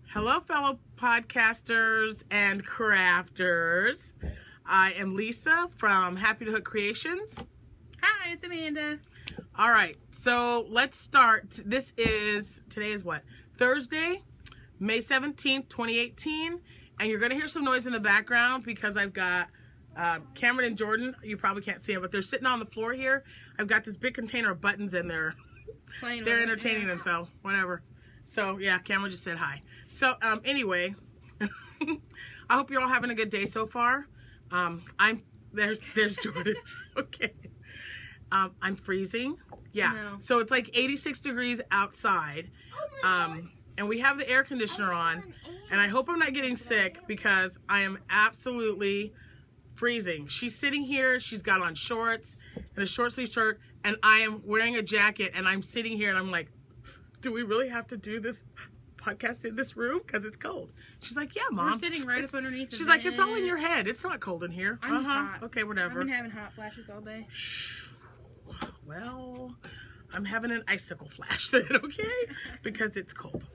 Hello, fellow podcasters and crafters. I am Lisa from Happytohook Creations. Hi, it's Amanda. All right, so let's start. Today is what? Thursday, May 17th, 2018. And you're going to hear some noise in the background because I've got Cameron and Jordan. You probably can't see them, but they're sitting on the floor here. I've got this big container of buttons in there. They're entertaining themselves, whatever. So, yeah, Cameron just said hi. So, anyway, I hope you're all having a good day so far. There's Jordan. Okay. I'm freezing. Yeah. No. So it's like 86 degrees outside. And we have the air conditioner on. And I hope I'm not getting sick because I am absolutely freezing. She's sitting here. She's got on shorts and a short sleeve shirt. And I am wearing a jacket. And I'm sitting here and I'm like, do we really have to do this podcast in this room? Because it's cold. She's like, yeah, Mom. We're sitting right up underneath the She's like, it's all in your head. It's not cold in here. I'm just hot. Okay, whatever. I've been having hot flashes all day. Well, I'm having an icicle flash then, okay? Because it's cold.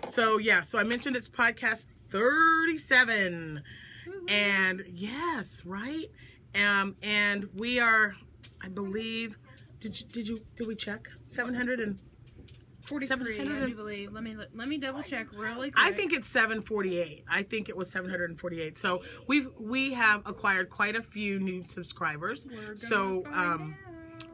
So, yeah. So I mentioned it's podcast 37. Woo-hoo. And yes, right? And we are, I believe, did we check? 43, I do believe. Let me double check really quick. I think it's 748. I think it was 748. So we have acquired quite a few new subscribers. So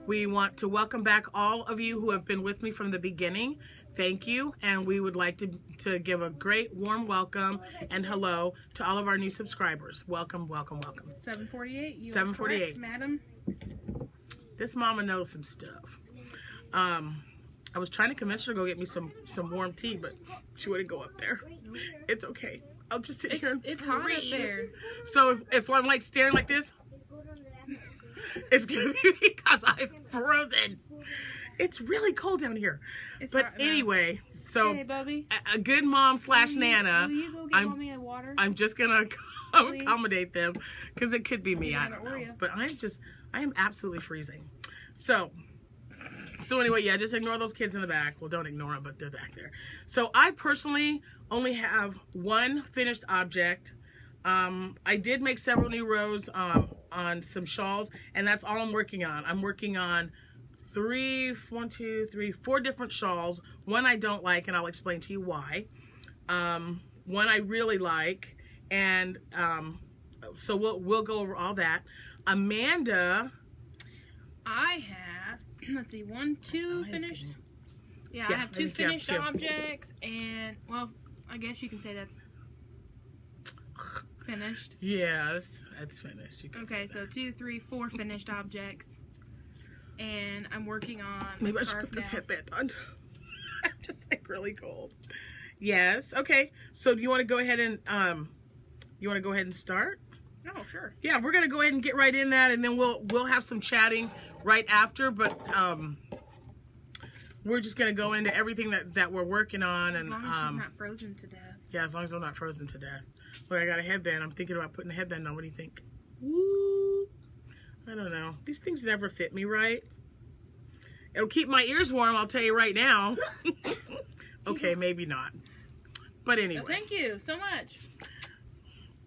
we want to welcome back all of you who have been with me from the beginning. Thank you, and we would like to give a great warm welcome and hello to all of our new subscribers. Welcome, welcome, welcome. 748. You 748, are correct, madam. This mama knows some stuff. I was trying to convince her to go get me some warm tea, but she wouldn't go up there. It's okay. I'll just sit here and It's hot up there. So if I'm like staring like this, it's gonna be because I'm frozen. It's really cold down here. But anyway, so hey, Bubby. a good mom / Nana. Will you go get mommy a water? I'm just gonna accommodate them because it could be me. I don't know. Oreo. But I am absolutely freezing. So anyway, yeah, just ignore those kids in the back. Well, don't ignore them, but they're back there. So I personally only have one finished object. I did make several new rows on some shawls, and that's all I'm working on. I'm working on 4 different shawls. One I don't like, and I'll explain to you why. One I really like, and so we'll go over all that. Amanda, I have, let's see, 2 finished. Yeah, I have 2 finished objects, and, well, I guess you can say that's finished. Yes, that's finished. You can okay, so 2, 3, 4 finished objects. And I'm working on maybe I should put this headband on. I'm just like really cold. Yes. Okay. So do you want to go ahead and start? Oh, sure. Yeah, we're gonna go ahead and get right in that, and then we'll have some chatting right after. But we're just gonna go into everything that we're working on, and as long as she's not frozen to death. Yeah, as long as I'm not frozen to death. But I got a headband. I'm thinking about putting a headband on. What do you think? Woo! I don't know. These things never fit me right. It'll keep my ears warm, I'll tell you right now. Okay, maybe not. But anyway. So thank you so much.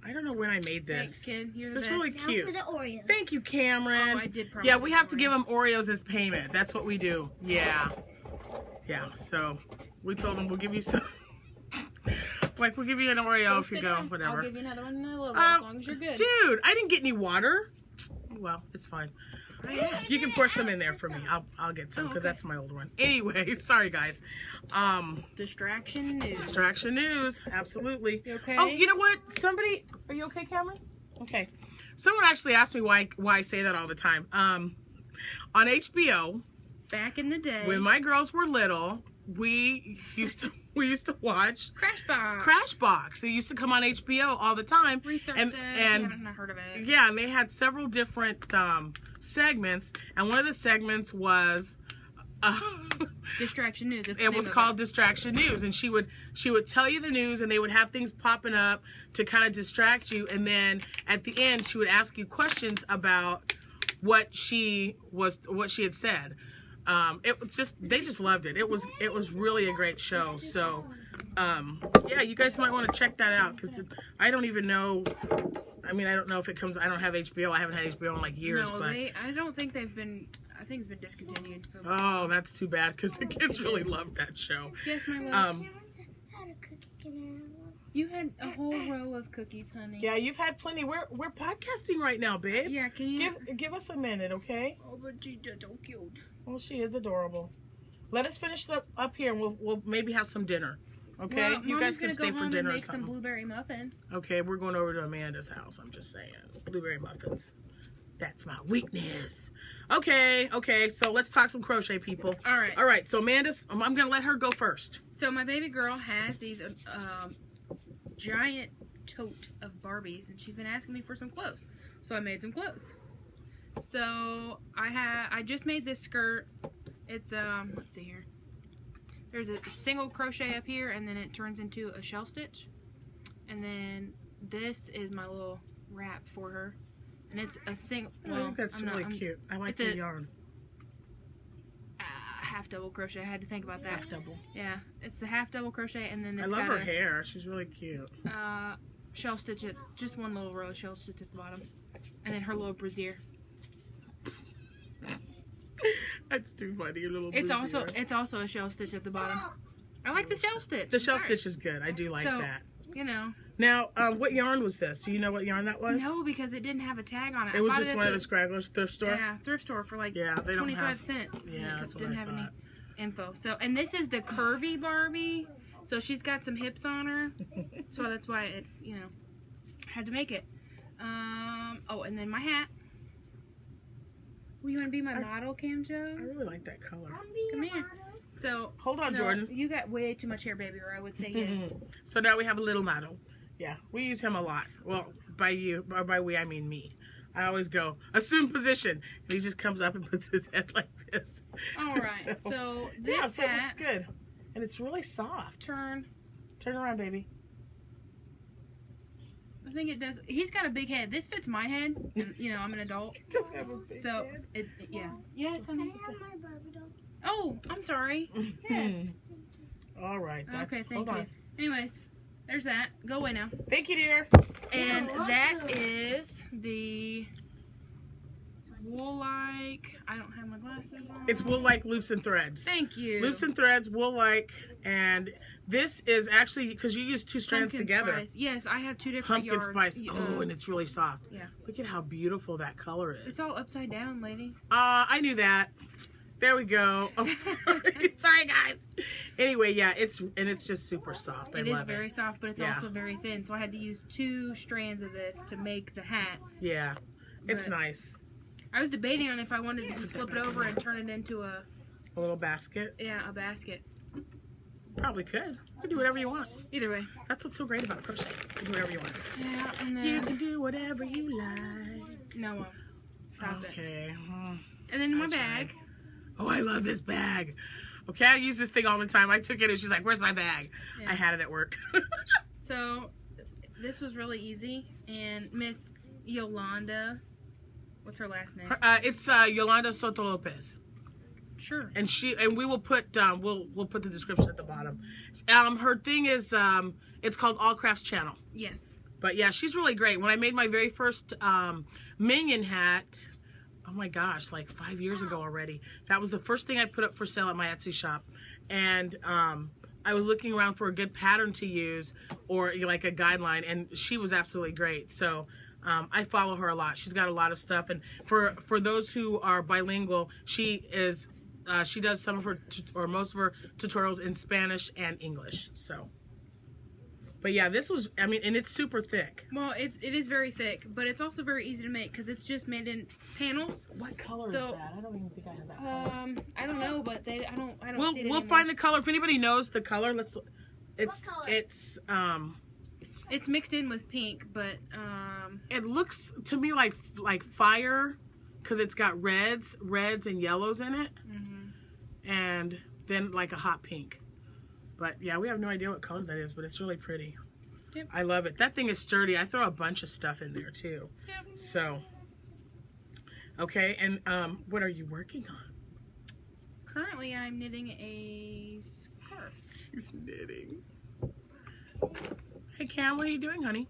I don't know when I made this. Thanks, kid. You're the This is best. really cute. Now for the Oreos. Thank you, Cameron. Oh, I did promise yeah, we have to Oreo. give them Oreos as payment. That's what we do. Yeah. Yeah, so we told them we'll give you some. Like, we'll give you an Oreo if you go, whatever. I'll give you another one in a little bit, as long as you're good. Dude, I didn't get any water. Well, it's fine. You can pour some in there for me. I'll get some because that's my old one. Anyway, sorry guys. Distraction news. Distraction news. Absolutely. You okay? Oh, you know what? Are you okay, Cameron? Okay. Someone actually asked me why I say that all the time. On HBO, back in the day, when my girls were little, we used to watch Crashbox. It used to come on HBO all the time. And I've not heard of it. Yeah, and they had several different segments, and one of the segments was Distraction News. It was called Distraction News, and she would tell you the news, and they would have things popping up to kind of distract you, and then at the end she would ask you questions about what she had said. It was just, they just loved it. It was really a great show. So yeah, you guys might want to check that out, because I don't even know. I mean, I don't know if it comes. I don't have HBO. I haven't had HBO in like years. No, but I don't think they've been. I think it's been discontinued. Oh, that's too bad, because the kids really loved that show. Yes, my love. You had a whole row of cookies, honey. Yeah, you've had plenty. We're podcasting right now, babe. Yeah, can you give us a minute, okay? Oh, but she's just so cute. Well, she is adorable. Let us finish up here, and we'll maybe have some dinner. Okay, well, you guys can stay for dinner and or make something. some blueberry muffins. Okay, we're going over to Amanda's house. I'm just saying, blueberry muffins. That's my weakness. Okay. So let's talk some crochet, people. All right. So Amanda's. I'm gonna let her go first. So my baby girl has these giant tote of Barbies, and she's been asking me for some clothes. So I made some clothes. So I just made this skirt. It's let's see here. There's a single crochet up here, and then it turns into a shell stitch. And then this is my little wrap for her. And it's a single. Well, I think that's really cute. I like the yarn. Half double crochet. I had to think about that. Half double. Yeah, it's the half double crochet, and then it's I love her hair. She's really cute. Shell stitch it. Just one little row of shell stitch at the bottom, and then her little brassiere. That's too funny. Your little. It's also a shell stitch at the bottom. I like the shell stitch. The shell stitch is good. I do like that. You know. Now, what yarn was this? Do you know what yarn that was? No, because it didn't have a tag on it. It was just one of the Scragglers thrift store? Yeah, thrift store for like 25 cents. Yeah, that's what I thought. Didn't have any info. So, and this is the curvy Barbie. So she's got some hips on her. So that's why it's, you know, had to make it. Oh, and then my hat. Well, you want to be my model, Camjo? I really like that color. Come here. So, hold on, Jordan. You got way too much hair, baby, or I would say yes. So now we have a little model. Yeah, we use him a lot. Well, by we, I mean me. I always go, assume position. And he just comes up and puts his head like this. All right. So this hat, it looks good. And it's really soft. Turn around, baby. I think it does. He's got a big head. This fits my head. And, you know, I'm an adult. Don't have a big head. Yeah. Yes, honey. Oh, I'm sorry. Yes. All right. Okay, thank you. Anyways, there's that. Go away now. Thank you, dear. And that is the wool-like. I don't have my glasses on. It's wool-like loops and threads. Thank you. Loops and threads, wool-like, and this is actually because you use two strands together. Spice. Yes, I have two different pumpkin spice. Oh, and it's really soft. Yeah. Look at how beautiful that color is. It's all upside down, lady. I knew that. There we go. Oh, sorry. Sorry, guys. Anyway, yeah, it's just super soft. It is very soft, but it's also very thin. So I had to use two strands of this to make the hat. Yeah, it's nice. I was debating on if I wanted to just flip it over and turn it into a little basket. Yeah, a basket. Probably could. You can do whatever you want. Either way. That's what's so great about crochet. You can do whatever you want. Yeah, and then you can do whatever you like. No, stop it. Okay. And then my bag. Oh, I love this bag. Okay, I use this thing all the time. I took it and she's like, where's my bag? Yeah. I had it at work. So, this was really easy. And Miss Yolanda, what's her last name? It's Yolanda Soto Lopez. Sure. And we will put we'll put the description at the bottom. Her thing is it's called All Crafts Channel. Yes. But yeah, she's really great. When I made my very first minion hat, oh my gosh, like 5 years ago already. That was the first thing I put up for sale at my Etsy shop. And I was looking around for a good pattern to use or like a guideline, and she was absolutely great. So I follow her a lot. She's got a lot of stuff. And for those who are bilingual, she does some of her or most of her tutorials in Spanish and English. So. But yeah, this was, I mean, and it's super thick. Well, it is very thick, but it's also very easy to make because it's just made in panels. What color is that? I don't even think I have that color. I don't know, but I don't see it We'll anymore. find the color. If anybody knows the color, What color? It's mixed in with pink, but it looks to me like fire because it's got reds and yellows in it. And then like a hot pink. But yeah, we have no idea what color that is, but it's really pretty. Yep. I love it. That thing is sturdy. I throw a bunch of stuff in there too. Yep. So, okay, and what are you working on? currently I'm knitting a scarf. She's knitting. Hey Cam, what are you doing, honey?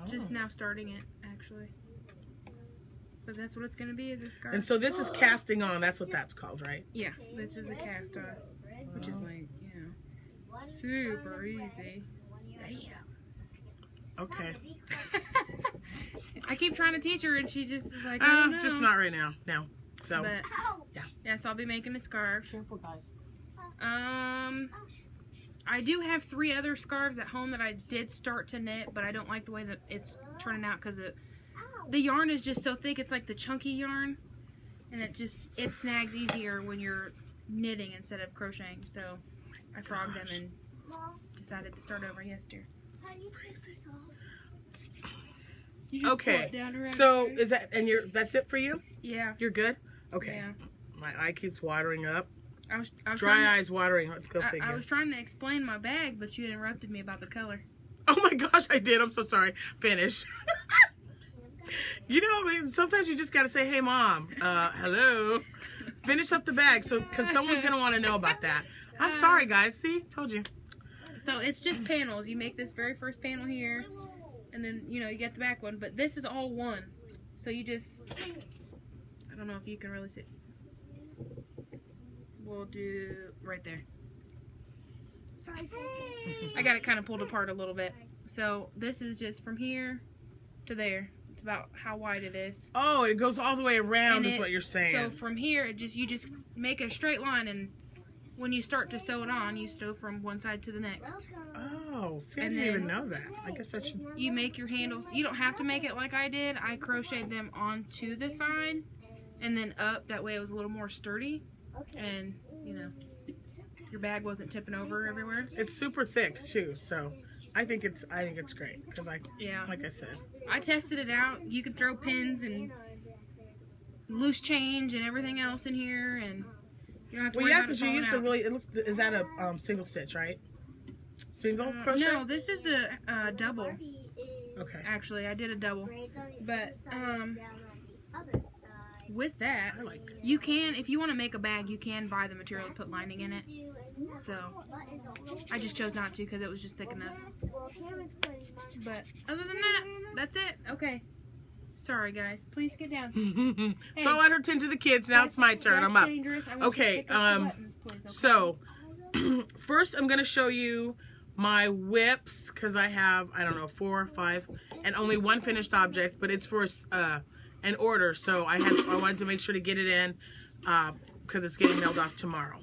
Just now starting it, actually. But that's what it's going to be, is a scarf. And so this is casting on. That's what that's called, right? Yeah, this is a cast on, which is like, you know, super easy. Yeah. Okay. I keep trying to teach her, and she just is like, I don't know. Just not right now. No. So, But, yeah. So I'll be making a scarf. Careful, guys. I do have 3 other scarves at home that I did start to knit, but I don't like the way that it's turning out because the yarn is just so thick. It's like the chunky yarn, and it snags easier when you're knitting instead of crocheting. So I frogged them and decided to start over. Yes, dear. Okay. So is that that's it for you? Yeah. You're good? Okay. Yeah. My eye keeps watering up. I was Dry eyes watering. Let's go figure. I was trying to explain my bag, but you interrupted me about the color. Oh my gosh, I did. I'm so sorry. Finish. You know, I mean, sometimes you just got to say, hey, Mom, hello. Finish up the bag because someone's going to want to know about that. I'm sorry, guys. See? Told you. So it's just panels. You make this very first panel here, and then, you know, you get the back one. But this is all one. So you just, I don't know if you can really see. We'll do right there. I got it kind of pulled apart a little bit. So this is just from here to there. It's about how wide it is. Oh, it goes all the way around, And is what you're saying. So from here, you just make a straight line, and when you start to sew it on, you sew from one side to the next. Oh, see, I And didn't then even know that. I guess I should. You make your handles. You don't have to make it like I did. I crocheted them onto the side and then up. That way it was a little more sturdy. And, you know, your bag wasn't tipping over everywhere. It's super thick too, so I think it's great because like I said, I tested it out. You can throw pins and loose change and everything else in here, and you don't have to worry about it because you falling used to out. really. It looks. Is that a single stitch, right? Single crochet? No, this is the double. Okay. Actually, I did a double, but with that, I like that. you can, if you want to make a bag, you can buy the material and put lining in it. So I just chose not to because it was just thick enough. But other than that, that's it. Okay. Sorry, guys. Please get down. Hey, So I'll let her tend to the kids. Now it's my turn. I'm up. Dangerous. I want Okay. you to pick up the buttons, please, okay? So first I'm gonna show you my whips because I have, I don't know, 4 or 5 and only one finished object, but it's for an order, so I wanted to make sure to get it in because it's getting mailed off tomorrow.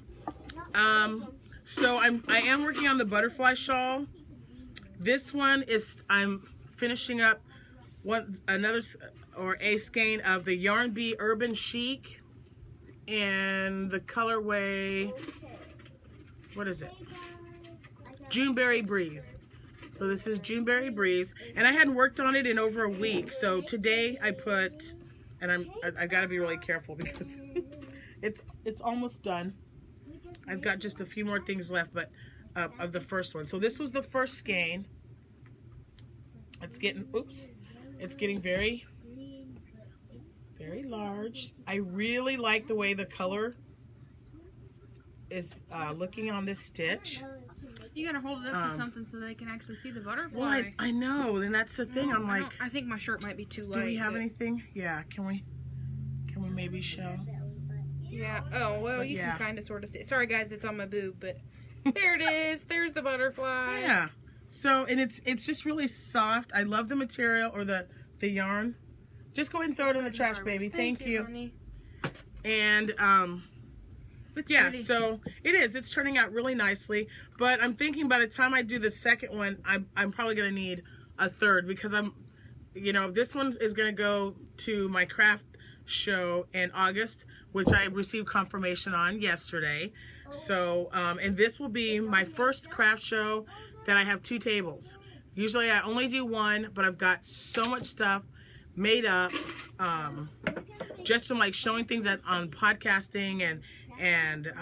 So I am working on the butterfly shawl. This one is, I'm finishing up a skein of the Yarn Bee Urban Chic and the colorway, what is it? Juneberry Breeze. So this is Juneberry Breeze, and I hadn't worked on it in over a week. So today I put, and I got to be really careful because it's almost done. I've got just a few more things left, but of the first one. So this was the first skein. It's getting very, very large. I really like the way the color is looking on this stitch. You gotta hold it up to something so they can actually see the butterfly. Well, I know, and that's the thing. I'm like, I think my shirt might be too light. do we have anything? Yeah, can we maybe show? Yeah. Oh well, you can kind of sort of see it. Sorry guys, it's on my boob, but there it is. There's the butterfly. Yeah. So, and it's just really soft. I love the material or the yarn. Just go ahead and throw it in the trash, baby. Thank you. Honey. And It's yeah, pretty. so it is. It's turning out really nicely. But I'm thinking by the time I do the second one, I'm probably gonna need a third because this one is gonna go to my craft show in August, which I received confirmation on yesterday. So, and this will be my first craft show that I have 2 tables. Usually I only do 1, but I've got so much stuff made up just from like showing things on podcasting and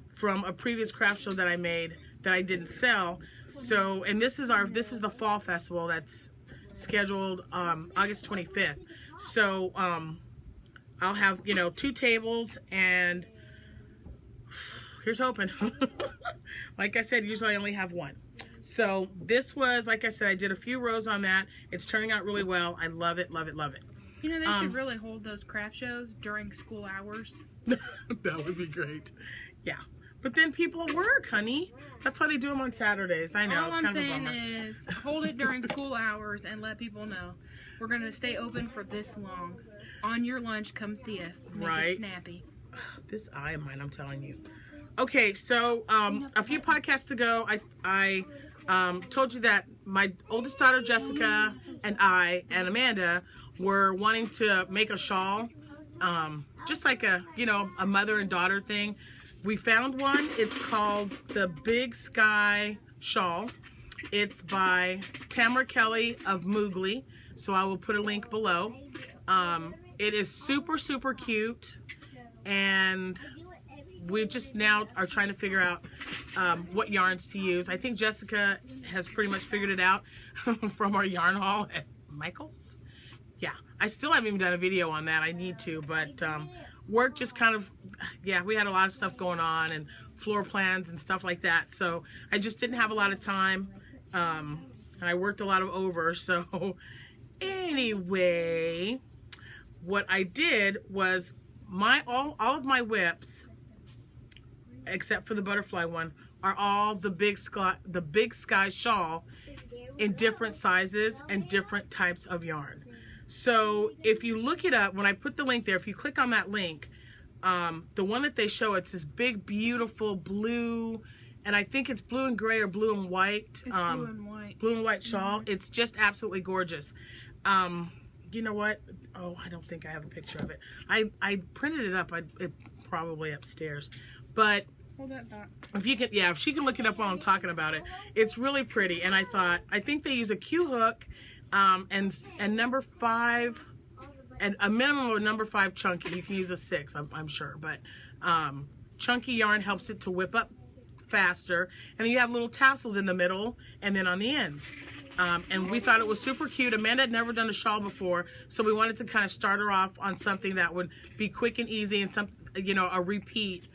from a previous craft show that I made that I didn't sell. So, and this is the fall festival that's scheduled August 25th. So I'll have, you know, 2 tables, and here's hoping. Like I said, usually I only have 1. So this was, like I said, I did a few rows on that. It's turning out really well. I love it, love it, love it. You know, they should really hold those craft shows during school hours. That would be great. Yeah. But then people work, honey. That's why they do them on Saturdays. I know. All it's I'm kind of a saying bummer. is hold it during school hours and let people know we're going to stay open for this long. On your lunch, come see us. Make Right. it snappy. This eye of mine, I'm telling you. Okay, so a few podcasts ago, I told you that my oldest daughter, Jessica, and I, and Amanda, were wanting to make a shawl. Just like a, you know, a mother and daughter thing. We found one. It's called the Big Sky Shawl. It's by Tamara Kelly of Moogly. So I will put a link below. It is super, super cute. And we just now are trying to figure out what yarns to use. I think Jessica has pretty much figured it out from our yarn haul at Michael's. Yeah, I still haven't even done a video on that. I need to, but work just kind of, yeah, we had a lot of stuff going on and floor plans and stuff like that. So I just didn't have a lot of time, and I worked a lot of over. So anyway, what I did was all of my whips, except for the butterfly one, are all the Big Sky shawl in different sizes and different types of yarn. So if you look it up, when I put the link there, if you click on that link, the one that they show, it's this big, beautiful blue, and I think it's blue and gray or blue and white. It's blue and white. Blue and white shawl. Mm-hmm. It's just absolutely gorgeous. You know what? Oh, I don't think I have a picture of it. I printed it up. It's probably upstairs. But Hold that back. if you can, yeah, if she can look it up while I'm talking about it, it's really pretty. And I think they use a Q hook. And number 5, and a minimum of number 5 chunky. You can use a 6, I'm sure, but chunky yarn helps it to whip up faster. And then you have little tassels in the middle and then on the ends. And we thought it was super cute. Amanda had never done a shawl before, so we wanted to kind of start her off on something that would be quick and easy, and some, you know, a repeat,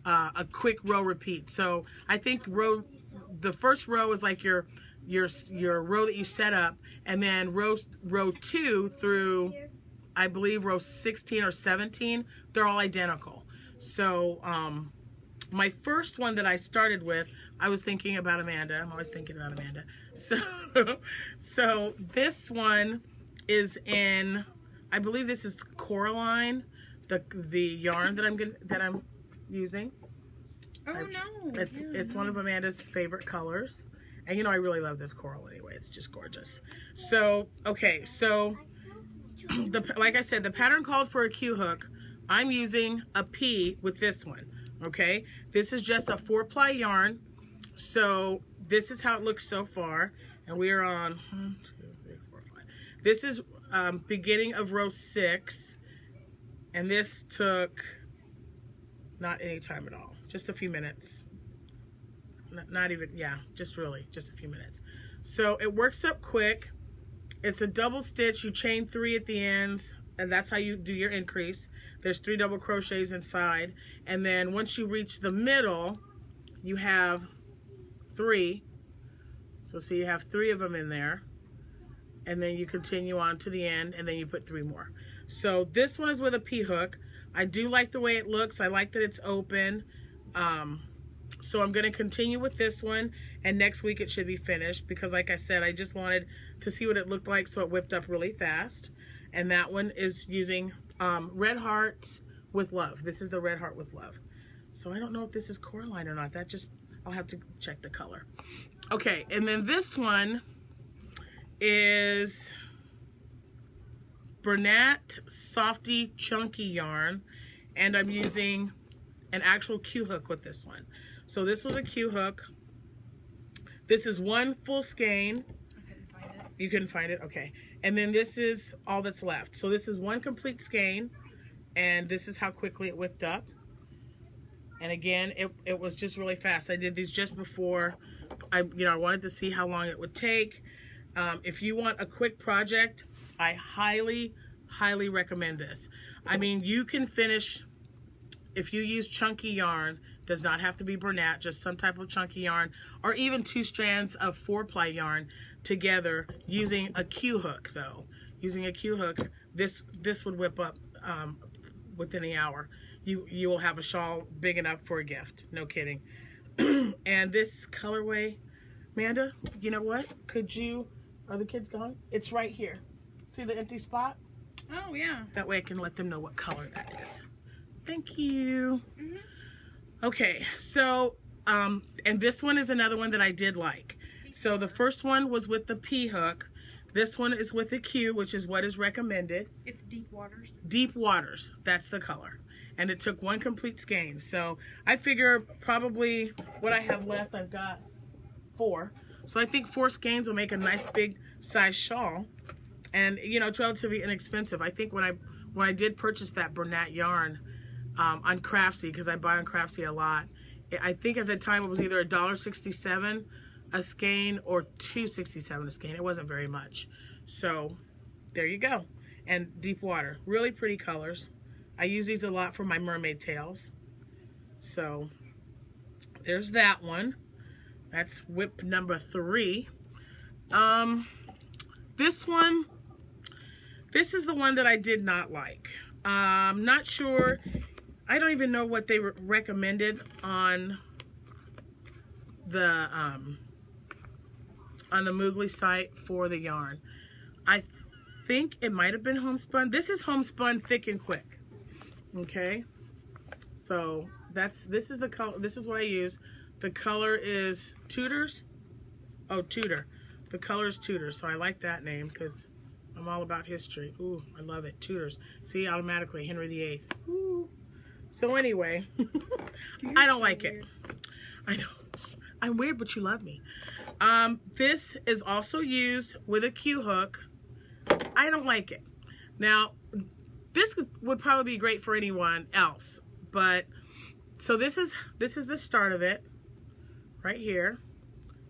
a quick row repeat. So I think the first row is like your row that you set up, and then row 2 through, I believe, row 16 or 17, they're all identical. So my first one that I started with, I was thinking about Amanda. I'm always thinking about Amanda. So this one is in, I believe this is Coraline, the yarn that I'm using. Oh no! It's one of Amanda's favorite colors. And you know, I really love this coral anyway. It's just gorgeous. So, okay, so like I said, the pattern called for a Q hook. I'm using a P with this one, okay? This is just a 4-ply yarn. So this is how it looks so far. And we are on 1, 2, 3, 4, 5. This is beginning of row 6. And this took not any time at all. Just a few minutes. Not even, yeah, just a few minutes. So it works up quick. It's a double stitch. You chain 3 at the ends, and that's how you do your increase. There's 3 double crochets inside, and then once you reach the middle, you have 3. So see, you have 3 of them in there, and then you continue on to the end, and then you put 3 more. So this one is with a P hook. I do like the way it looks. I like that it's open. So I'm going to continue with this one, and next week it should be finished, because like I said, I just wanted to see what it looked like, so it whipped up really fast. And that one is using Red Heart with Love. This is the Red Heart with Love. So I don't know if this is Coraline or not. I'll have to check the color. Okay, and then this one is Bernat Softy Chunky Yarn, and I'm using an actual Q hook with this one. So this was a Q hook. This is 1 full skein. I couldn't find it. You couldn't find it? Okay. And then this is all that's left. So this is 1 complete skein, and this is how quickly it whipped up. And again, it was just really fast. I did these just before. I wanted to see how long it would take. If you want a quick project, I highly recommend this. I mean, you can finish, if you use chunky yarn, does not have to be Bernat, just some type of chunky yarn, or even 2 strands of 4-ply yarn together using a Q hook though. Using a Q hook, this would whip up within the hour. You will have a shawl big enough for a gift, no kidding. And this colorway, Amanda, you know what? Are the kids gone? It's right here. See the empty spot? Oh, yeah. That way I can let them know what color that is. Thank you. Okay, so, and this one is another one that I did like. So the first one was with the P hook. This one is with the Q, which is what is recommended. It's Deep Waters. Deep Waters, that's the color. And it took 1 complete skein. So I figure probably what I have left, I've got 4. So I think 4 skeins will make a nice big size shawl. And you know, it's relatively inexpensive. I think when I did purchase that Bernat yarn on Craftsy, because I buy on Craftsy a lot, I think at the time it was either $1.67 a skein or $2.67 a skein. It wasn't very much. So there you go. And Deep Water, really pretty colors. I use these a lot for my mermaid tails. So there's that one. That's whip number 3. This one, this is the one that I did not like. I'm not sure. I don't even know what they recommended on the Moogly site for the yarn. I think it might have been homespun. This is homespun thick and quick. Okay, so this is the color. This is what I use. The color is Tudors. Oh, Tudor. The color is Tudor. So I like that name because I'm all about history. Ooh, I love it. Tudors. See, automatically Henry VIII. Ooh. So anyway, I don't like it. I know. I'm weird, but you love me. This is also used with a Q hook. I don't like it. Now, this would probably be great for anyone else, but so this is the start of it right here,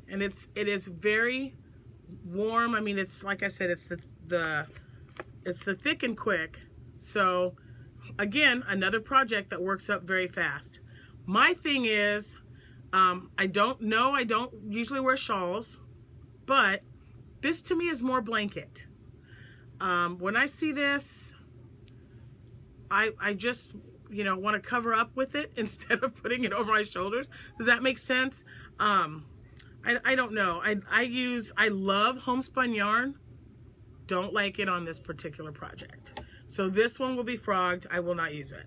and it is very warm. I mean, it's like I said, it's the thick and quick. So again, another project that works up very fast. My thing is, I don't usually wear shawls, but this to me is more blanket. When I see this, I just, you know, want to cover up with it instead of putting it over my shoulders. Does that make sense? I don't know. I love homespun yarn. Don't like it on this particular project. So this one will be frogged. I will not use it.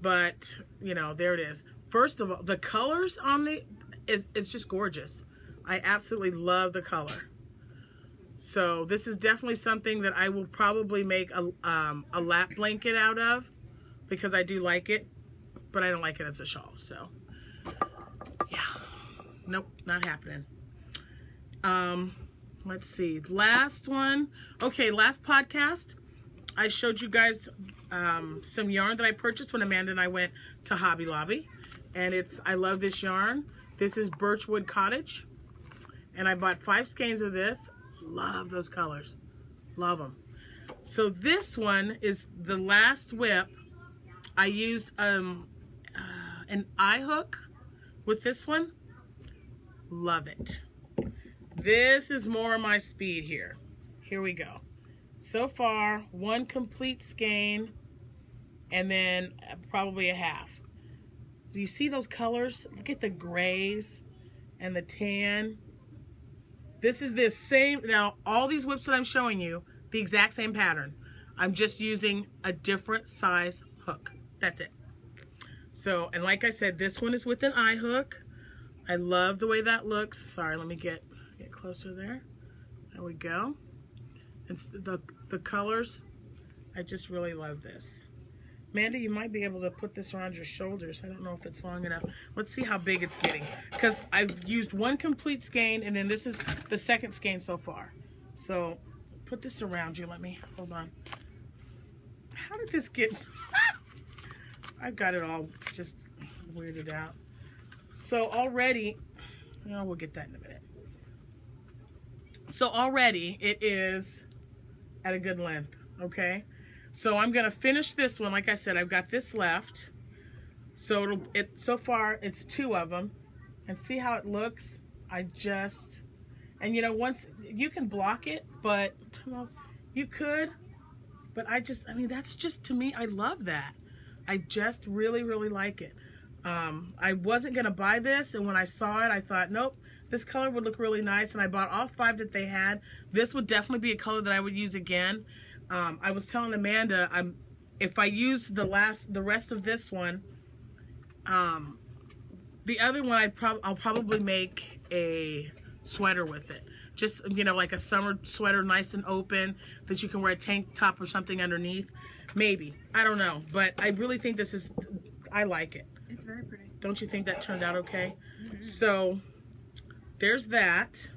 But, you know, there it is. First of all, the colors on it's just gorgeous. I absolutely love the color. So this is definitely something that I will probably make a lap blanket out of because I do like it, but I don't like it as a shawl. So yeah, nope, not happening. Let's see, last one. Okay, last podcast, I showed you guys some yarn that I purchased when Amanda and I went to Hobby Lobby, and I love this yarn. This is Birchwood Cottage, and I bought 5 skeins of this. Love those colors, love them. So this one is the last whip. I used an eye hook with this one. Love it. This is more my speed here. Here we go. So far, 1 complete skein and then probably a half. Do you see those colors? Look at the grays and the tan. This is the same. Now, all these whips that I'm showing you, the exact same pattern. I'm just using a different size hook. That's it. So, and like I said, this one is with an eye hook. I love the way that looks. Sorry, let me get closer there. There we go. It's the colors. I just really love this. Amanda, you might be able to put this around your shoulders. I don't know if it's long enough. Let's see how big it's getting. Because I've used 1 complete skein, and then this is the 2nd skein so far. So put this around you. Let me, hold on. How did this get? I've got it all just weirded out. So already, we'll get that in a minute. So already it is at a good length, okay? So I'm gonna finish this one. Like I said, I've got this left. So so far it's 2 of them, and see how it looks. And you know, once you can block it, but you could. But I mean, that's just, to me, I love that. I just really, really like it. I wasn't gonna buy this, and when I saw it, I thought, nope, this color would look really nice, and I bought all 5 that they had. This would definitely be a color that I would use again. I was telling Amanda, if I use the rest of this one, the other one I'll probably make a sweater with it. Just, you know, like a summer sweater, nice and open, that you can wear a tank top or something underneath. Maybe, I don't know, but I really think I like it. It's very pretty. Don't you think that turned out okay? So there's that.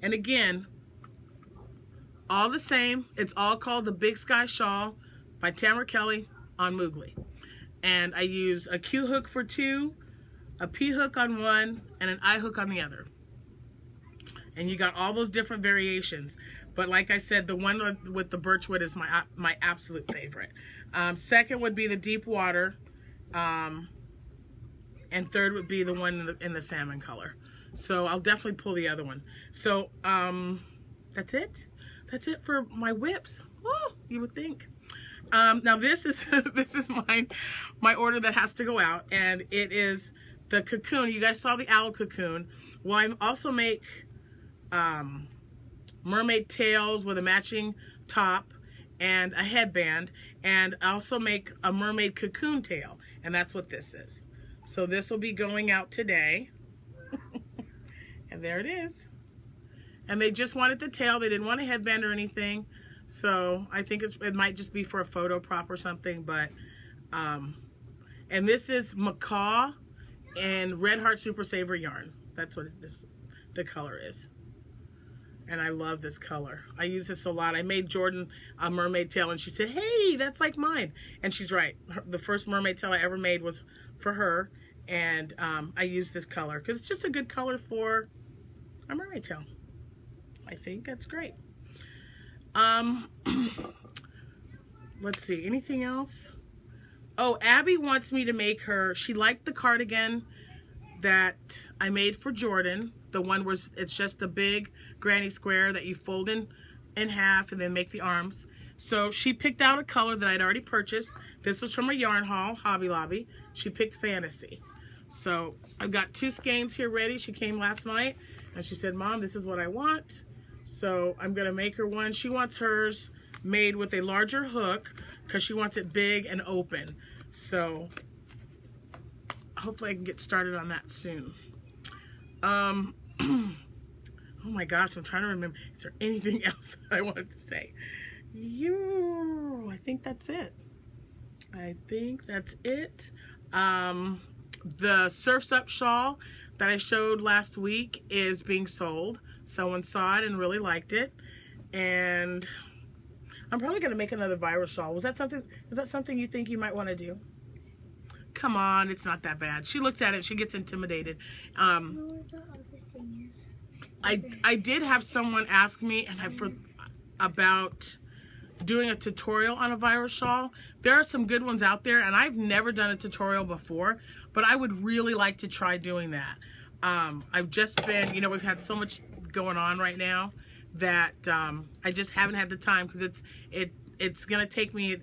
And again, all the same. It's all called the Big Sky Shawl by Tamara Kelly on Moogly. And I used a Q hook for 2, a P hook on 1, and an I hook on the other. And you got all those different variations. But like I said, the one with the birchwood is my absolute favorite. Second would be the deep water. And third would be the one in the salmon color. So I'll definitely pull the other one. So that's it. That's it for my whips. Woo, you would think. Now this is my order that has to go out, and it is the cocoon. You guys saw the owl cocoon. Well, I also make mermaid tails with a matching top and a headband, and I also make a mermaid cocoon tail, and that's what this is. So this will be going out today. And there it is. And they just wanted the tail. They didn't want a headband or anything. So I think it might just be for a photo prop or something. But and this is macaw and Red Heart Super Saver yarn. That's what the color is. And I love this color. I use this a lot. I made Jordan a mermaid tail, and she said, hey, that's like mine. And she's right. The first mermaid tail I ever made was for her. And I use this color because it's just a good color for a mermaid tail. I think that's great. Let's see, anything else? Oh, Abby wants me to make her, she liked the cardigan that I made for Jordan. The one where it's just the big granny square that you fold in half and then make the arms. So she picked out a color that I'd already purchased. This was from a yarn haul, Hobby Lobby. She picked Fantasy. So I've got 2 skeins here ready. She came last night and she said, Mom, this is what I want. So I'm gonna make her one. She wants hers made with a larger hook because she wants it big and open. So hopefully I can get started on that soon. Oh my gosh, I'm trying to remember. Is there anything else I wanted to say? I think that's it. I think that's it. The Surf's Up shawl that I showed last week is being sold. Someone saw it and really liked it. And I'm probably going to make another virus shawl. Is that something you think you might want to do? Come on, it's not that bad. She looks at it, she gets intimidated. I did have someone ask me about doing a tutorial on a virus shawl. There are some good ones out there, and I've never done a tutorial before, but I would really like to try doing that. I've just been, we've had so much going on right now that I just haven't had the time because it's gonna take me,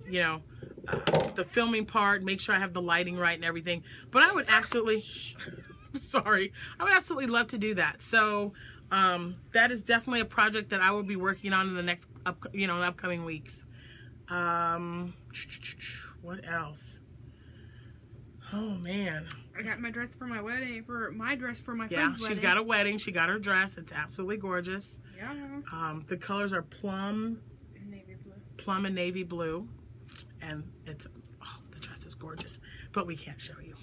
the filming part, make sure I have the lighting right and everything. But I would absolutely, sorry, I would absolutely love to do that. So that is definitely a project that I will be working on in the next, upcoming weeks. What else? Oh man. I got my dress for my wedding, for my friend's wedding. Yeah, she's got a wedding. She got her dress. It's absolutely gorgeous. Yeah. The colors are plum and navy blue. And the dress is gorgeous, but we can't show you.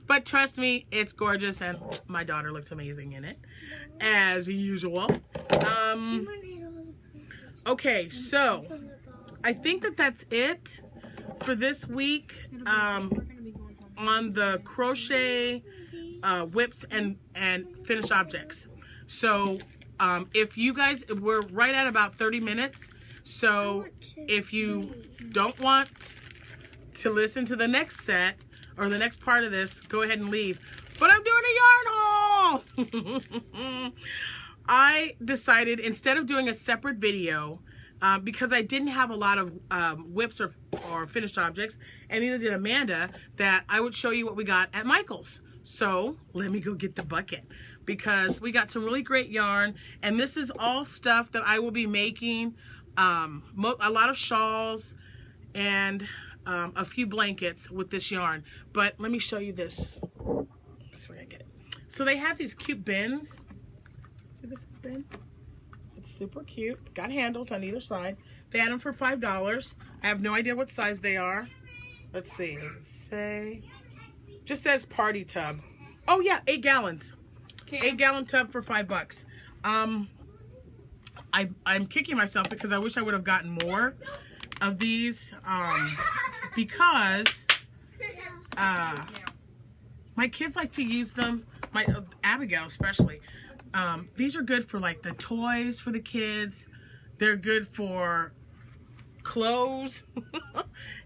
But trust me, it's gorgeous, and my daughter looks amazing in it, as usual. Okay, so I think that's it for this week on the crochet whips and finished objects. So if you guys, we're right at about 30 minutes. So if you don't want to listen to the next set or the next part of this, go ahead and leave. But I'm doing a yarn haul. I decided instead of doing a separate video, because I didn't have a lot of whips or finished objects, and neither did Amanda, that I would show you what we got at Michael's. So let me go get the bucket, because we got some really great yarn, and this is all stuff that I will be making, a lot of shawls and a few blankets with this yarn. But let me show you this. So they have these cute bins. See this bin? It's super cute. Got handles on either side. They had them for $5. I have no idea what size they are. Let's see. Just says party tub. Oh yeah, 8 gallons. Okay. 8-gallon tub for $5. I'm kicking myself because I wish I would have gotten more of these, because my kids like to use them. My Abigail especially. These are good for like the toys for the kids. They're good for clothes.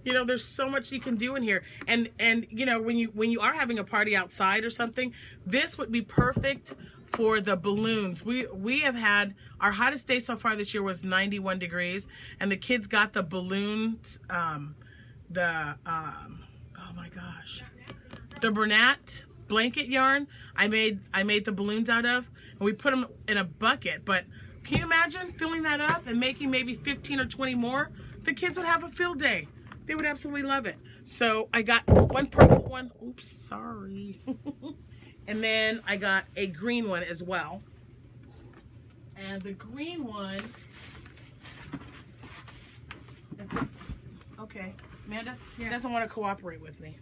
You know, there's so much you can do in here. And you know, when you are having a party outside or something, this would be perfect for the balloons. We have had our hottest day so far this year was 91 degrees, and the kids got the balloons, oh my gosh, the Bernat blanket yarn. I made the balloons out of, and we put them in a bucket. But can you imagine filling that up and making maybe 15 or 20 more? The kids would have a field day. They would absolutely love it. So I got one purple one. Oops, sorry. And then I got a green one as well. And the green one, okay, Amanda doesn't want to cooperate with me.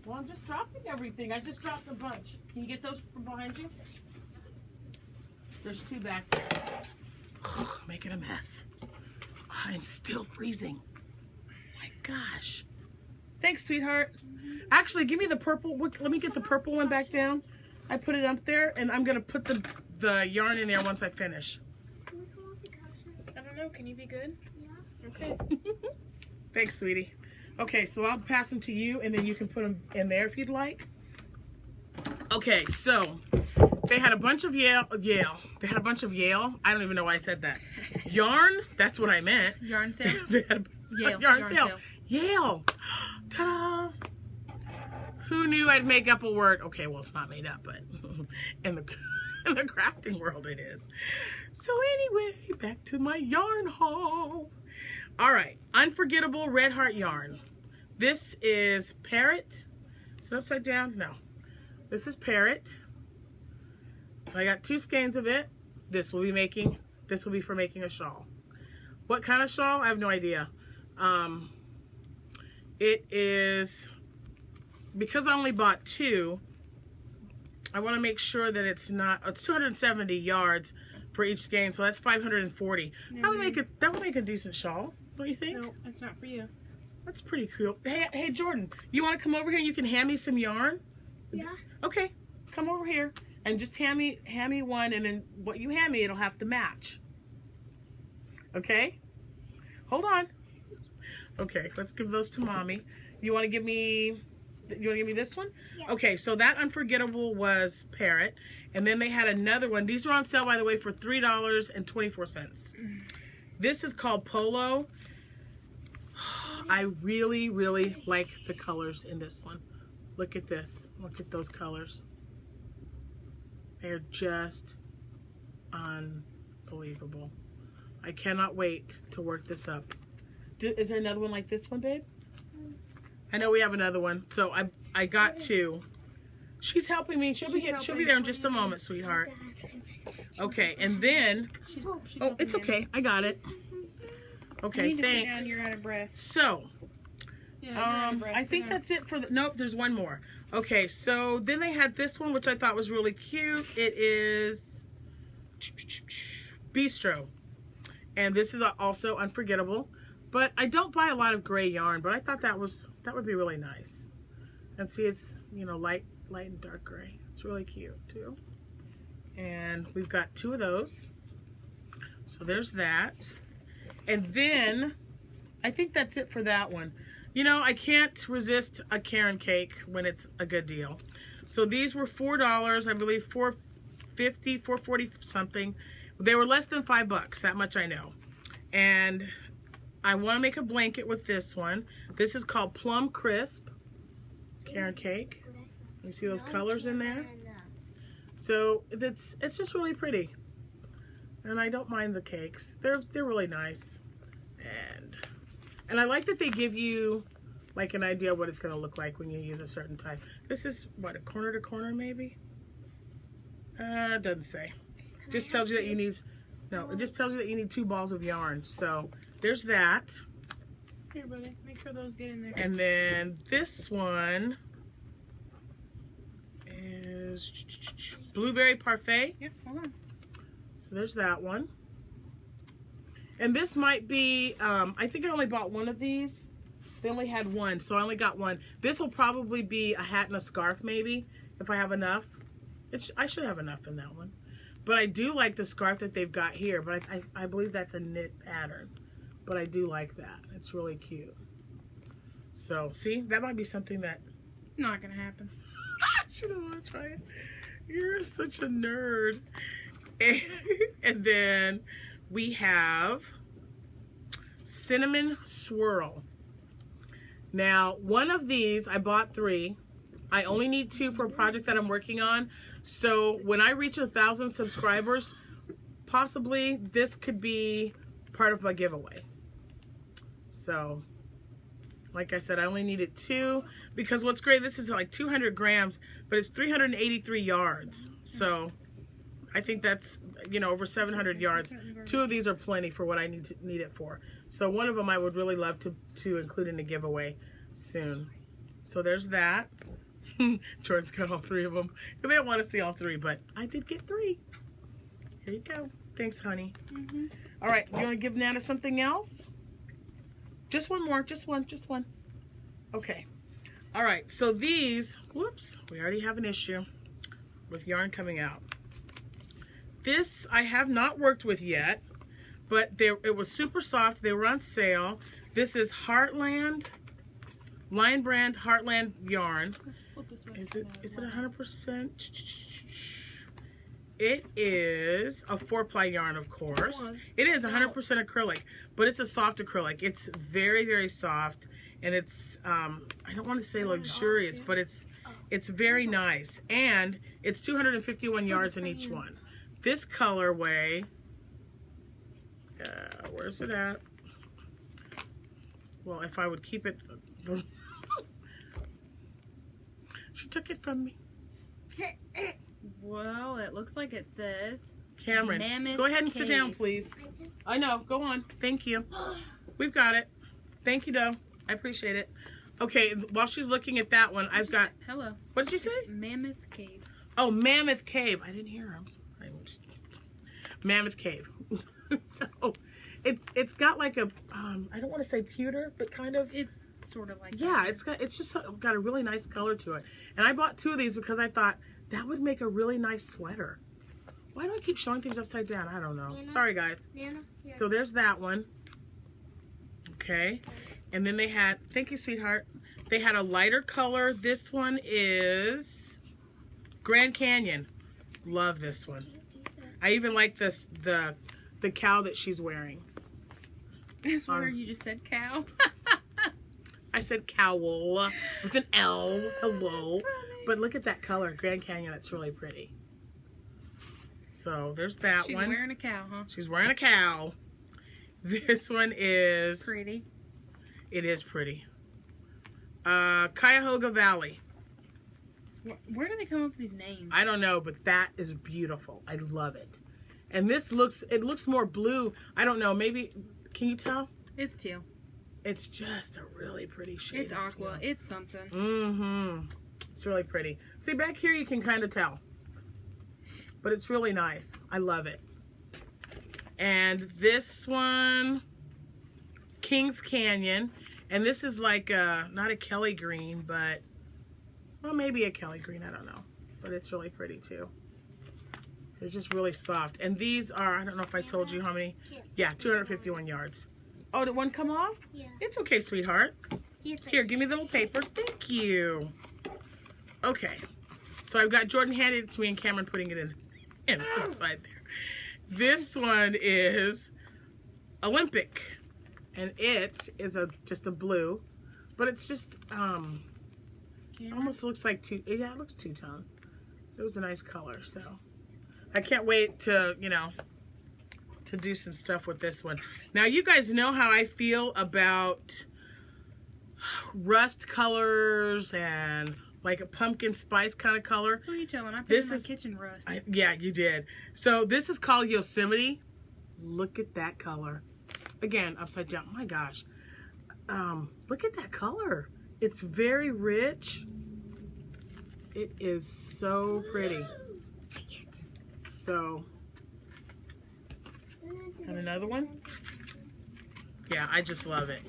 Well, I'm just dropping everything. I just dropped a bunch. Can you get those from behind you? There's 2 back there. Making a mess. I'm still freezing. My gosh. Thanks, sweetheart. Actually, give me the purple. Let me get the purple one back down. I put it up there, and I'm going to put the yarn in there once I finish. I don't know. Can you be good? Yeah. Okay. Thanks, sweetie. Okay, so I'll pass them to you, and then you can put them in there if you'd like. Okay, so they had a bunch of Yale. They had a bunch of Yale. I don't even know why I said that. Yarn. That's what I meant. Yarn sale. They had Yale. Yarn sale. Yale. Ta-da. Who knew I'd make up a word? Okay, well, it's not made up, but in the crafting world it is. So anyway, back to my yarn haul. All right, Unforgettable Red Heart yarn. This is Parrot. Is it upside down? No. This is Parrot. I got 2 skeins of it. This will be for making a shawl. What kind of shawl? I have no idea. It is, because I only bought 2, I want to make sure that it's 270 yards for each skein, so that's 540. Mm-hmm. That would make a decent shawl, don't you think? No, that's not for you. That's pretty cool. Hey, Jordan, you want to come over here and you can hand me some yarn? Yeah. Okay, come over here and just hand me one, and then what you hand me, it'll have to match. Okay? Hold on. Okay, let's give those to Mommy. You want to give me this one? Yeah. Okay, so that Unforgettable was Parrot, and then they had another one. These are on sale, by the way, for $3.24. This is called Polo. I really, really like the colors in this one. Look at this. Look at those colors. They're just unbelievable. I cannot wait to work this up. Is there another one like this one, babe? I know we have another one. So I got 2. She's helping me. She'll be there in just a moment, sweetheart. Okay, and then oh, it's okay. I got it. Okay, thanks. Sit down, you're out of breath. So, Yeah, you're out of breath. I think that's it for the. Nope, there's one more. Okay, so then they had this one, which I thought was really cute. It is Bistro, and this is also Unforgettable. But I don't buy a lot of gray yarn, but I thought that would be really nice. And see, it's, you know, light and dark gray. It's really cute too. And we've got 2 of those. So there's that. And then I think that's it for that one. You know, I can't resist a Karen cake when it's a good deal. So these were $4, I believe $4.50, $4.40 something. They were less than $5, that much I know. And I want to make a blanket with this one. This is called Plum Crisp Karen cake. You see those colors in there? So it's just really pretty. And I don't mind the cakes. They're really nice. And I like that they give you like an idea what it's going to look like when you use a certain type. This is what, a corner to corner maybe? It doesn't say. Just tells you that you need, no, it just tells you that you need 2 balls of yarn. So there's that. Here, buddy. Make sure those get in there. And then this one is Blueberry Parfait. Yep, hold on. So there's that one. And this might be, I think I only bought one of these. They only had one, so I only got one. This will probably be a hat and a scarf maybe, if I have enough. I should have enough in that one. But I do like the scarf that they've got here, but I believe that's a knit pattern. But I do like that. It's really cute. So, see, that might be something that... Not gonna happen. I should have want to try it. You're such a nerd. And then we have Cinnamon Swirl. Now, one of these, I bought 3. I only need 2 for a project that I'm working on. So when I reach 1,000 subscribers, possibly this could be part of a giveaway. So, like I said, I only needed 2 because what's great, this is like 200 grams, but it's 383 yards. So I think that's, you know, over 700 yards. 2 of these are plenty for what I need it for. So one of them I would really love to include in the giveaway soon. So there's that. Jordan's got all 3 of them. They don't want to see all 3, but I did get 3. Here you go. Thanks, honey. All right, you want to give Nana something else? Just one more. Just one. Okay. All right, so these, whoops, we already have an issue with yarn coming out. This I have not worked with yet, but it was super soft. They were on sale. This is Heartland, Lion Brand Heartland yarn. Is it 100%? It is a 4-ply yarn, of course. It is 100% acrylic, but it's a soft acrylic. It's very, very soft, and it's I don't want to say luxurious, but it's very nice, and it's 251 yards in each one. This colorway, where's it at? Well, if I would keep it, she took it from me. Well, it looks like it says Cameron, Mammoth go ahead and Cave. sit down, please. I know, go on. Thank you. We've got it. Thank you, Doe. I appreciate it. Okay, while she's looking at that one, I've got... Hello. What did you say? It's Mammoth Cave. Oh, Mammoth Cave. I didn't hear her. I'm sorry. Mammoth Cave. So, it's got like a, I don't want to say pewter, but kind of... It's sort of like yeah, it's just got a really nice color to it. And I bought 2 of these because I thought that would make a really nice sweater. Why do I keep showing things upside down? I don't know. Nana? Sorry, guys. Nana, So there's that one. Okay. And then they had, thank you, sweetheart. They had a lighter color. This one is Grand Canyon. Love this one. I even like this, the cow that she's wearing. I swear you just said cow. I said cowl with an L. Hello. But look at that color, Grand Canyon. It's really pretty. So there's that She's one. She's wearing a cow, huh? She's wearing a cow. This one is pretty. It is pretty. Cuyahoga Valley. Where do they come up with these names? I don't know, but that is beautiful. I love it. And this looks more blue. I don't know. Maybe, can you tell? It's teal. It's just a really pretty shade. It's aqua. Teal. It's something. Mm-hmm. It's really pretty. See, back here you can kind of tell. But it's really nice. I love it. And this one, Kings Canyon. And this is like not a Kelly green, but, well, maybe a Kelly green. I don't know. But it's really pretty too. They're just really soft. And these are, I don't know if I told you how many. Yeah, 251 yards. Oh, did one come off? Yeah. It's okay, sweetheart. Here, give me the little paper. Thank you. Okay. So I've got Jordan handing it to me and Cameron putting it in inside there. This one is Olympic. And it is just a blue. But it's just, almost looks like it looks two-tone. It was a nice color, so. I can't wait to, to do some stuff with this one. Now, you guys know how I feel about rust colors and like a pumpkin spice kind of color. Who are you telling? I put This in is my kitchen rust. Yeah, you did. So this is called Yosemite. Look at that color. Again, upside down. My gosh. Look at that color. It's very rich. It is so pretty. So, and another one. Yeah, I just love it.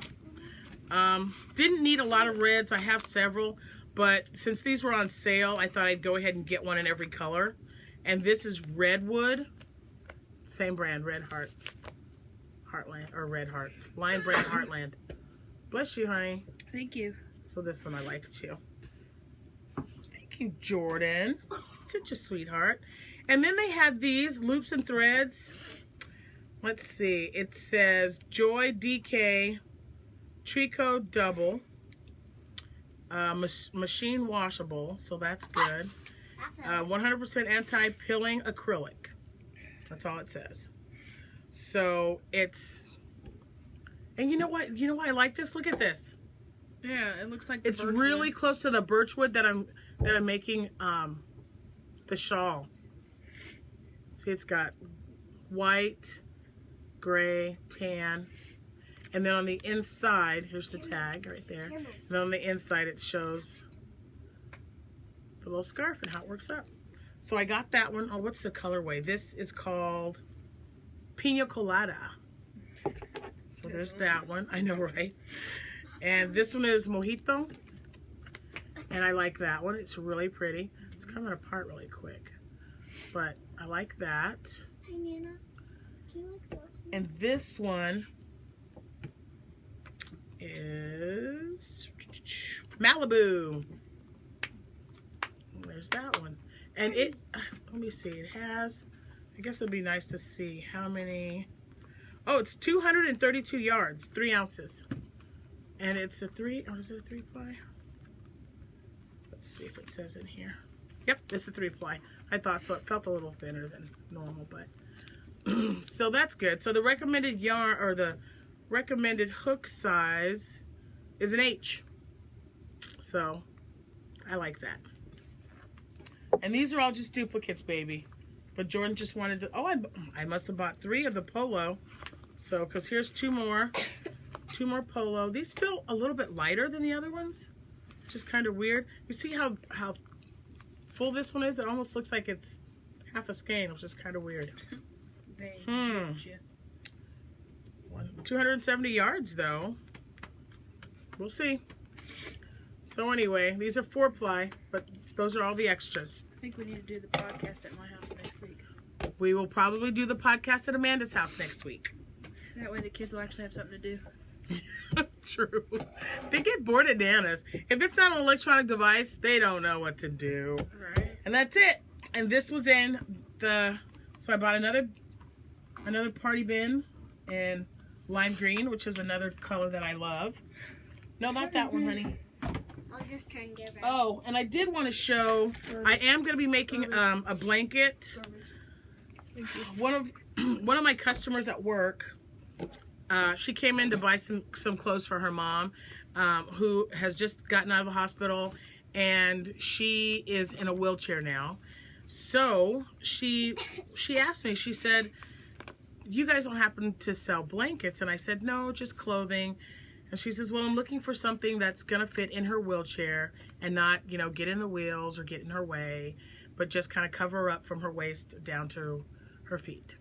Didn't need a lot of reds. I have several, but since these were on sale, I thought I'd go ahead and get one in every color. And this is Redwood. Same brand, Red Heart. Heartland, or Red Heart. Lion Brand Heartland. Bless you, honey. Thank you. So this one I like too. Thank you, Jordan. Such a sweetheart. And then they had these loops and threads. Let's see. It says Joy DK Trico Double. Machine washable, so that's good. 100% anti-pilling acrylic. That's all it says. So it's, and you know what? You know why I like this? Look at this. Yeah, it looks like It's really close to the birchwood that I'm making the shawl. See, it's got white, gray, tan, and then on the inside, here's the tag right there. And then on the inside, it shows the little scarf and how it works up. So I got that one. Oh, what's the colorway? This is called Pina Colada. So there's that one. I know, right? And this one is Mojito. And I like that one. It's really pretty. It's coming apart really quick. But I like that. Hi, Nana. Can you look And this one is Malibu. There's that one. And it, let me see, it has, I guess it'd be nice to see how many. Oh, it's 232 yards, 3 ounces. And it's a 3, or is it a 3-ply? Let's see if it says in here. Yep, it's a 3-ply. I thought so. It felt a little thinner than normal, but so that's good. So the recommended yarn, or the recommended hook size is an H. So I like that. And these are all just duplicates, baby. But Jordan just wanted to, oh, I must have bought 3 of the polo. So, because here's 2 more. 2 more polo. These feel a little bit lighter than the other ones. Just kind of weird. You see how full this one is? It almost looks like it's half a skein, which is kind of weird. They tricked you. 270 yards, though. We'll see. So anyway, these are 4-ply, but those are all the extras. I think we need to do the podcast at my house next week. We will probably do the podcast at Amanda's house next week. That way the kids will actually have something to do. True. They get bored at Nana's. If it's not an electronic device, they don't know what to do. Right. And that's it. And this was in the, so I bought another party bin in lime green, which is another color that I love. No, not that one, honey. I'll just try and get it. Oh, and I did want to show, I am going to be making a blanket. One of my customers at work, she came in to buy some clothes for her mom, who has just gotten out of the hospital, and she is in a wheelchair now. So she asked me, she said, you guys don't happen to sell blankets? And I said, no, just clothing. And she says, well, I'm looking for something that's going to fit in her wheelchair and not, get in the wheels or get in her way, but just kind of cover her up from her waist down to her feet.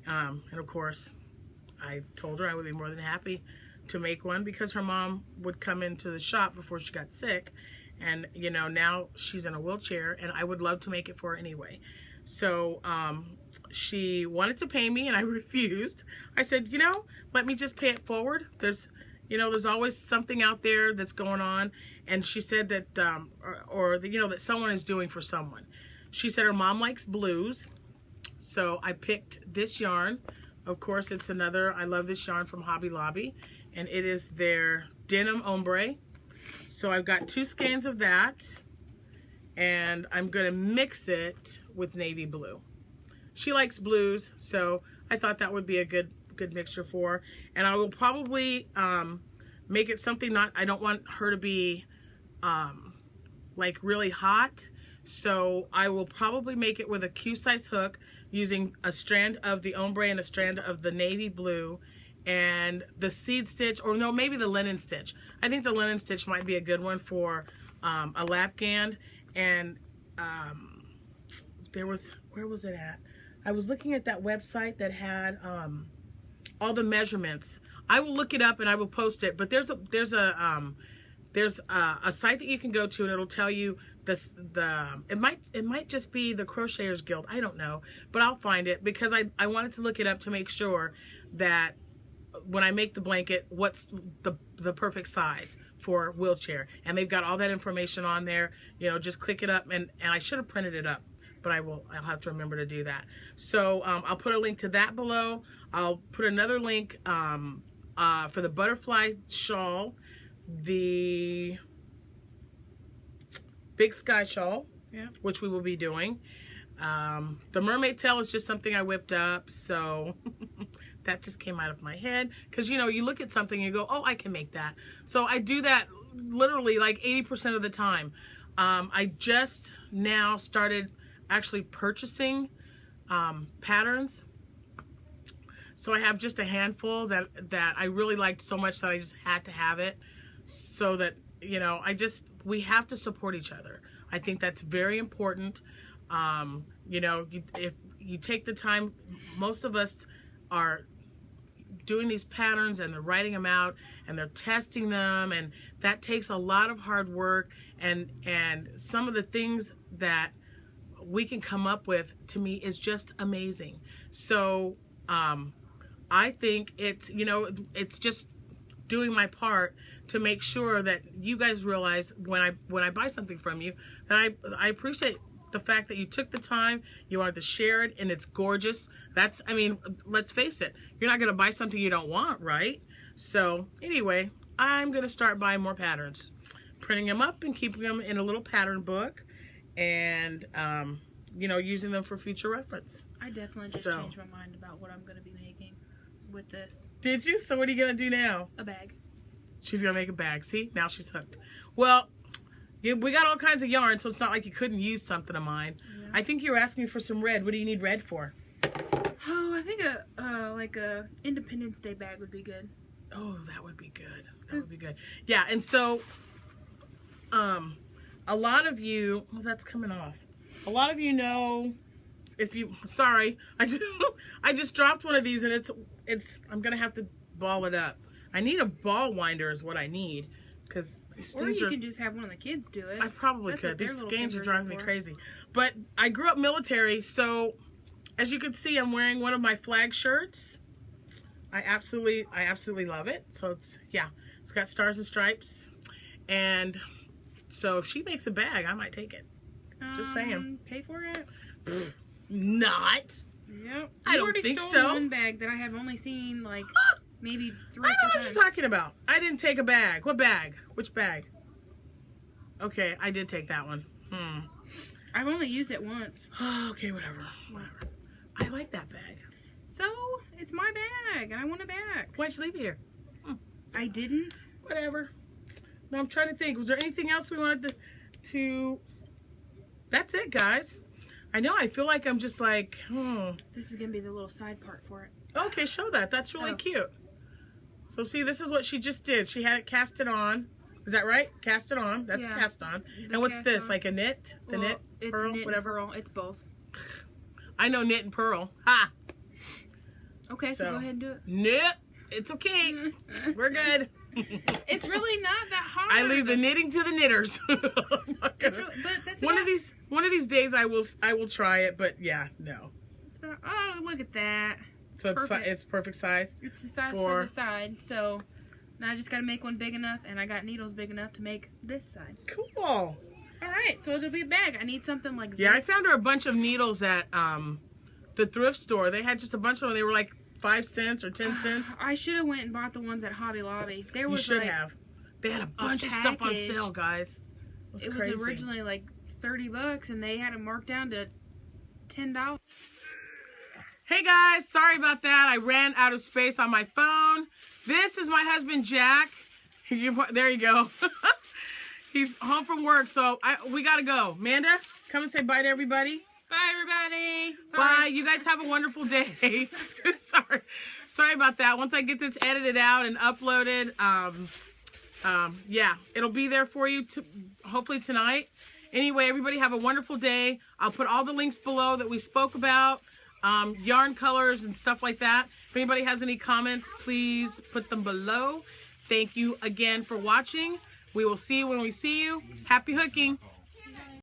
And of course, I told her I would be more than happy to make one because her mom would come into the shop before she got sick. And, now she's in a wheelchair and I would love to make it for her anyway. So she wanted to pay me and I refused. I said, let me just pay it forward. There's always something out there that's going on. And she said that, that someone is doing for someone. She said her mom likes blues. So I picked this yarn. Of course, it's another, I love this yarn from Hobby Lobby. And it is their denim ombre. So I've got 2 skeins of that. And I'm going to mix it with navy blue. She likes blues, so I thought that would be a good mixture for her. And I will probably make it something I don't want her to be like really hot. So I will probably make it with a Q-size hook using a strand of the ombre and a strand of the navy blue and the seed stitch, or no, maybe the linen stitch. I think the linen stitch might be a good one for a lap gand. And where was it at? I was looking at that website that had all the measurements. I will look it up and I will post it. But there's a site that you can go to and it'll tell you it might just be the Crocheters Guild. I don't know, but I'll find it because I wanted to look it up to make sure that when I make the blanket, what's the perfect size for wheelchair. And they've got all that information on there. Just click it up, and I should have printed it up, but I'll have to remember to do that. So I'll put a link to that below. I'll put another link for the butterfly shawl, the big sky shawl, which we will be doing. The mermaid tail is just something I whipped up, so that just came out of my head. Because, you look at something and you go, oh, I can make that. So I do that literally like 80% of the time. I just now started actually purchasing patterns. So I have just a handful that I really liked so much that I just had to have it. So that, we have to support each other. I think that's very important. If you take the time, most of us are doing these patterns and they're writing them out and they're testing them, and that takes a lot of hard work, and some of the things that we can come up with, to me, is just amazing. So I think it's just doing my part to make sure that you guys realize when I buy something from you that I appreciate the fact that you took the time, you wanted to share it, and it's gorgeous. Let's face it, you're not going to buy something you don't want, right? So anyway, I'm going to start buying more patterns, printing them up and keeping them in a little pattern book, and using them for future reference. I definitely just changed my mind about what I'm going to be making with this. Did you? So what are you going to do now? A bag. She's going to make a bag. See? Now she's hooked. Well, we got all kinds of yarn, so it's not like you couldn't use something of mine. Yeah. I think you were asking me for some red. What do you need red for? Oh, I think a Independence Day bag would be good. Oh, that would be good. That would be good. Yeah, and so a lot of you, that's coming off. A lot of you know, sorry, I just dropped one of these, and it's I'm gonna have to ball it up. I need a ball winder is what I need, because or you can just have one of the kids do it. I probably could. These skeins are driving me crazy. But I grew up military, so as you can see, I'm wearing one of my flag shirts. I absolutely love it. So it's got stars and stripes, and so if she makes a bag, I might take it. Just saying. Pay for it? Not. Yep. I don't think so. One bag that I have only seen like maybe 3 or 4 I know times. what you're talking about. I didn't take a bag. What bag? Which bag? Okay, I did take that one. I've only used it once. Okay, whatever. I like that bag. So, it's my bag, and I want it back. Why'd you leave it here? I didn't. Whatever. No, I'm trying to think. Was there anything else we wanted to... That's it, guys. I know, I feel like I'm just like, This is going to be the little side part for it. Okay, show that. That's really cute. So, see, this is what she just did. She had it casted on. Is that right? Cast it on. That's cast on. And what's this? On. Like a knit? The knit? It's pearl? knit Whatever. And pearl. It's both. I know knit and pearl. Ha! Okay, so go ahead and do it. Knit. It's okay. We're good. It's really not that hard. I leave the knitting to the knitters. I'm not It's gonna- really, but that's one about, of these days I will try it, but yeah, no. it's about, oh, look at that. So Perfect. it's perfect size. It's the size For- for the side. So now I just got to make one big enough, and I got needles big enough to make this side. Cool. All right, so it'll be a bag. I need something like Yeah, I this. found her a bunch of needles at the thrift store. They had just a bunch of them. They were like 5 cents or 10 cents. I should have went and bought the ones at Hobby Lobby. There You was should like, have. They had a bunch of stuff on package. sale, guys. It It crazy. was originally like $30, and they had it marked down to $10. Hey guys, sorry about that. I ran out of space on my phone. This is my husband, Jack. There you go. He's home from work, so we gotta go. Amanda, come and say bye to everybody. Bye, everybody. Bye. Sorry. You guys have a wonderful day. Sorry about that. Once I get this edited out and uploaded, yeah, it'll be there for you hopefully tonight. Anyway, everybody have a wonderful day. I'll put all the links below that we spoke about, yarn colors and stuff like that. If anybody has any comments, please put them below. Thank you again for watching. We will see you when we see you. Happy hooking.